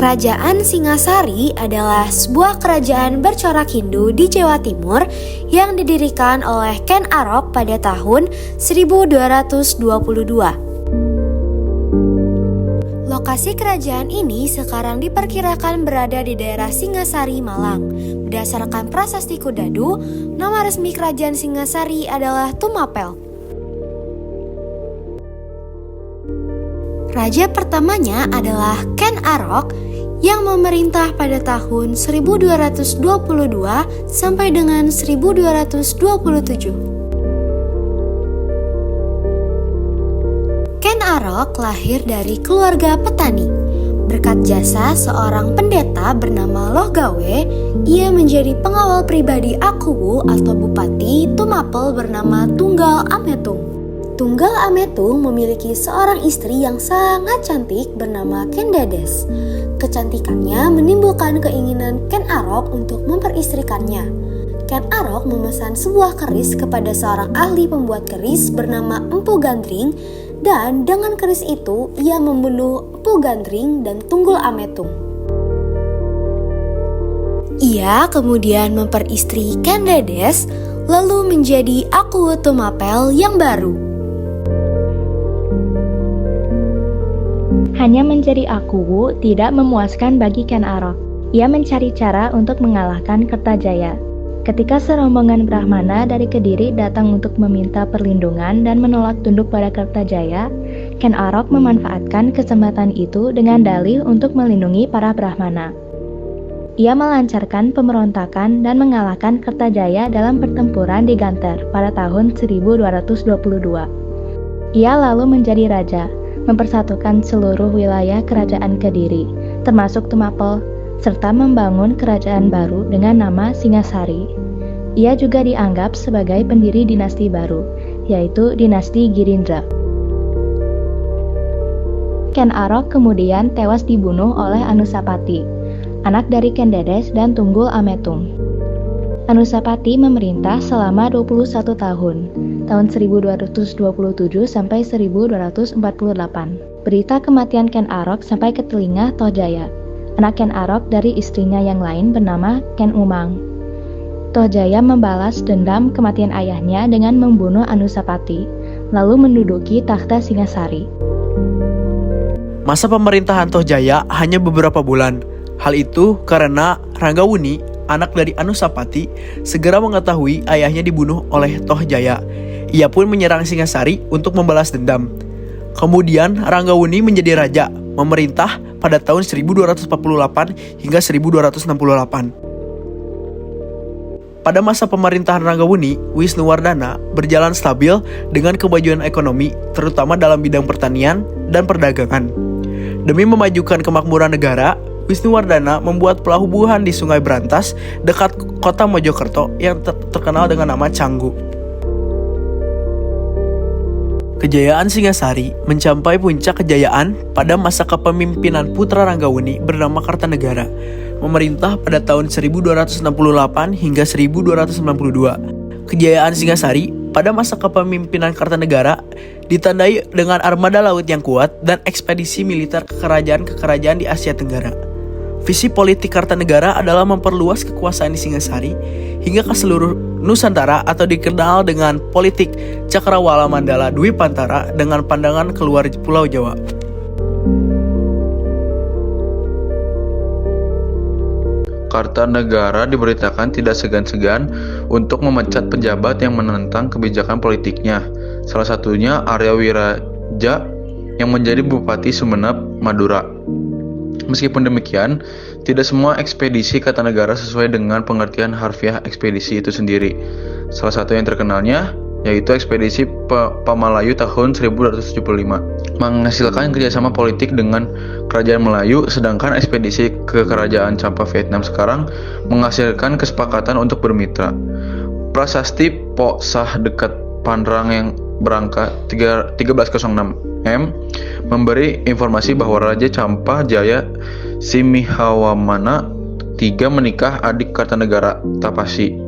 Kerajaan Singasari adalah sebuah kerajaan bercorak Hindu di Jawa Timur yang didirikan oleh Ken Arok pada tahun 1222. Lokasi kerajaan ini sekarang diperkirakan berada di daerah Singasari, Malang. Berdasarkan Prasasti Kudadu, nama resmi kerajaan Singasari adalah Tumapel. Raja pertamanya adalah Ken Arok yang memerintah pada tahun 1222 sampai dengan 1227. Ken Arok lahir dari keluarga petani. Berkat jasa seorang pendeta bernama Loh Gawe, ia menjadi pengawal pribadi Akuwu atau Bupati Tumapel bernama Tunggal Ametung. Tunggal Ametung memiliki seorang istri yang sangat cantik bernama Ken Dedes. Kecantikannya menimbulkan keinginan Ken Arok untuk memperistrikannya. Ken Arok memesan sebuah keris kepada seorang ahli pembuat keris bernama Empu Gandring, dan dengan keris itu ia membunuh Empu Gandring dan Tunggul Ametung. Ia kemudian memperistri Ken Dedes, lalu menjadi Akuwu Tumapel yang baru. Hanya menjadi Akuwu tidak memuaskan bagi Ken Arok. Ia mencari cara untuk mengalahkan Kertajaya. Ketika serombongan Brahmana dari Kediri datang untuk meminta perlindungan dan menolak tunduk pada Kertajaya, Ken Arok memanfaatkan kesempatan itu dengan dalih untuk melindungi para Brahmana. Ia melancarkan pemberontakan dan mengalahkan Kertajaya dalam pertempuran di Ganter pada tahun 1222. Ia lalu menjadi raja, mempersatukan seluruh wilayah kerajaan Kediri, termasuk Tumapel, serta membangun kerajaan baru dengan nama Singasari. Ia juga dianggap sebagai pendiri dinasti baru, yaitu dinasti Girindra. Ken Arok kemudian tewas dibunuh oleh Anusapati, anak dari Ken Dedes dan Tunggul Ametung. Anusapati memerintah selama 21 tahun, tahun 1227 sampai 1248. Berita kematian Ken Arok sampai ke telinga Tohjaya, anak Ken Arok dari istrinya yang lain bernama Ken Umang. Tohjaya membalas dendam kematian ayahnya dengan membunuh Anusapati, lalu menduduki takhta Singasari. Masa pemerintahan Tohjaya hanya beberapa bulan. Hal itu karena Ranggawuni, anak dari Anusapati, segera mengetahui ayahnya dibunuh oleh Tohjaya. Ia pun menyerang Singasari untuk membalas dendam. Kemudian Ranggawuni menjadi raja, memerintah pada tahun 1248 hingga 1268. Pada masa pemerintahan Ranggawuni, Wisnuwardana berjalan stabil dengan kemajuan ekonomi, terutama dalam bidang pertanian dan perdagangan. Demi memajukan kemakmuran negara, Wisnuwardana membuat pelabuhan di Sungai Brantas dekat kota Mojokerto yang terkenal dengan nama Canggu. Kejayaan Singasari mencapai puncak kejayaan pada masa kepemimpinan putra Ranggawuni bernama Kartanegara, memerintah pada tahun 1268 hingga 1292. Kejayaan Singasari pada masa kepemimpinan Kartanegara ditandai dengan armada laut yang kuat dan ekspedisi militer ke kerajaan-kerajaan di Asia Tenggara. Visi politik Kartanegara adalah memperluas kekuasaan di Singasari hingga ke seluruh Nusantara atau dikenal dengan politik Cakrawala Mandala Dwipantara dengan pandangan keluar Pulau Jawa. Kartanegara diberitakan tidak segan-segan untuk memecat pejabat yang menentang kebijakan politiknya. Salah satunya Arya Wiraja yang menjadi Bupati Sumeneb, Madura. Meskipun demikian, tidak semua ekspedisi Kartanegara sesuai dengan pengertian harfiah ekspedisi itu sendiri. Salah satu yang terkenalnya yaitu ekspedisi Pamalayu tahun 1275, menghasilkan kerjasama politik dengan kerajaan Melayu, sedangkan ekspedisi ke kerajaan Champa Vietnam sekarang menghasilkan kesepakatan untuk bermitra. Prasasti Po Sah dekat Panrang yang berangka 1306 M memberi informasi bahwa Raja Champa Jaya Simihawamana III menikah adik Kartanegara, Tapasi.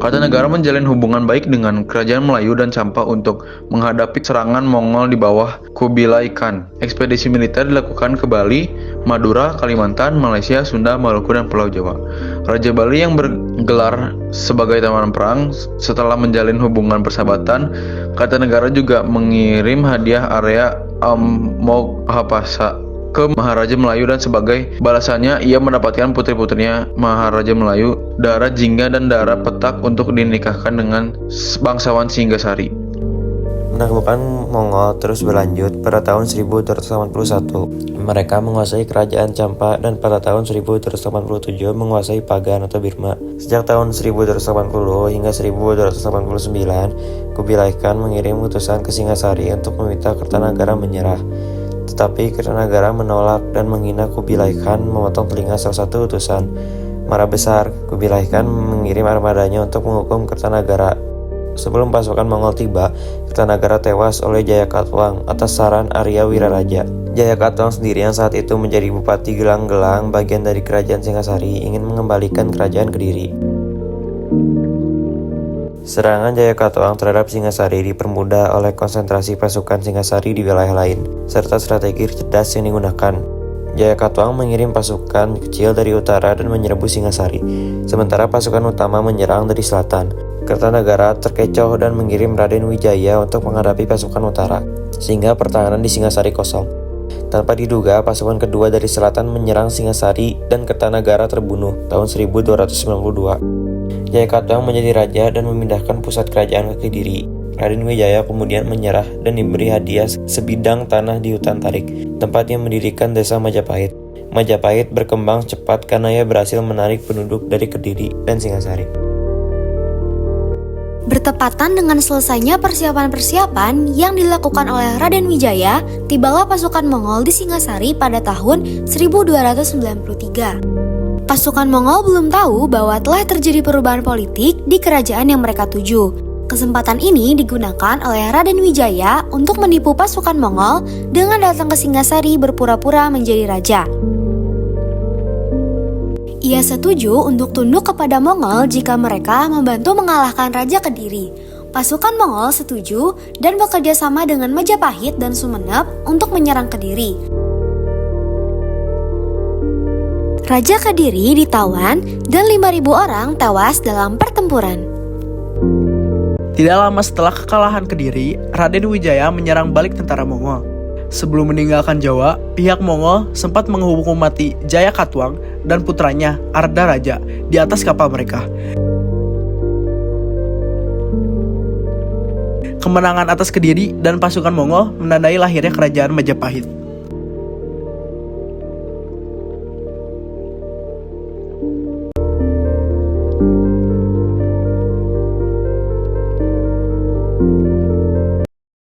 Kartanegara menjalin hubungan baik dengan kerajaan Melayu dan Campa untuk menghadapi serangan Mongol di bawah Kubilai Khan. Ekspedisi militer dilakukan ke Bali, Madura, Kalimantan, Malaysia, Sunda, Maluku, dan Pulau Jawa. Raja Bali yang bergelar sebagai tawanan perang setelah menjalin hubungan persahabatan, Kartanegara juga mengirim hadiah area Mogapasa ke Maharaja Melayu dan sebagai balasannya ia mendapatkan putri-putrinya Maharaja Melayu, Dara Jingga dan Dara Petak untuk dinikahkan dengan bangsawan Singgasari. Penaklukan Mongol terus berlanjut. Pada tahun 1281 mereka menguasai kerajaan Campa dan pada tahun 1287 menguasai Pagan atau Birma. Sejak tahun 1280 hingga 1289 Kubilai Khan mengirim utusan ke Singasari untuk meminta Kartanegara menyerah. Tetapi Kartanegara menolak dan menghina Kubilai Khan, memotong telinga salah satu utusan. Marah besar, Kubilai Khan mengirim armadanya untuk menghukum Kartanegara. Sebelum pasukan Mongol tiba, Kartanegara tewas oleh Jayakatwang atas saran Arya Wiraraja. Jayakatwang sendiri yang saat itu menjadi Bupati Gelang-Gelang, bagian dari kerajaan Singasari, ingin mengembalikan kerajaan Kediri. Serangan Jayakatwang terhadap Singasari dipermudah oleh konsentrasi pasukan Singasari di wilayah lain, serta strategi cerdas yang digunakan. Jayakatwang mengirim pasukan kecil dari utara dan menyerbu Singasari, sementara pasukan utama menyerang dari selatan. Kartanegara terkecoh dan mengirim Raden Wijaya untuk menghadapi pasukan utara, sehingga pertahanan di Singasari kosong. Tanpa diduga, pasukan kedua dari selatan menyerang Singasari dan Kartanegara terbunuh tahun 1292. Jayakatwang menjadi raja dan memindahkan pusat kerajaan ke Kediri. Raden Wijaya kemudian menyerah dan diberi hadiah sebidang tanah di hutan Tarik, tempat yang mendirikan desa Majapahit. Majapahit berkembang cepat karena ia berhasil menarik penduduk dari Kediri dan Singasari. Bertepatan dengan selesainya persiapan-persiapan yang dilakukan oleh Raden Wijaya, tibalah pasukan Mongol di Singasari pada tahun 1293. Pasukan Mongol belum tahu bahwa telah terjadi perubahan politik di kerajaan yang mereka tuju. Kesempatan ini digunakan oleh Raden Wijaya untuk menipu pasukan Mongol dengan datang ke Singasari berpura-pura menjadi raja. Ia setuju untuk tunduk kepada Mongol jika mereka membantu mengalahkan Raja Kediri. Pasukan Mongol setuju dan bekerja sama dengan Majapahit dan Sumenep untuk menyerang Kediri. Raja Kediri ditawan dan 5.000 orang tewas dalam pertempuran. Tidak lama setelah kekalahan Kediri, Raden Wijaya menyerang balik tentara Mongol. Sebelum meninggalkan Jawa, pihak Mongol sempat menghukum mati Jayakatwang dan putranya Arda Raja di atas kapal mereka. Kemenangan atas Kediri dan pasukan Mongol menandai lahirnya kerajaan Majapahit.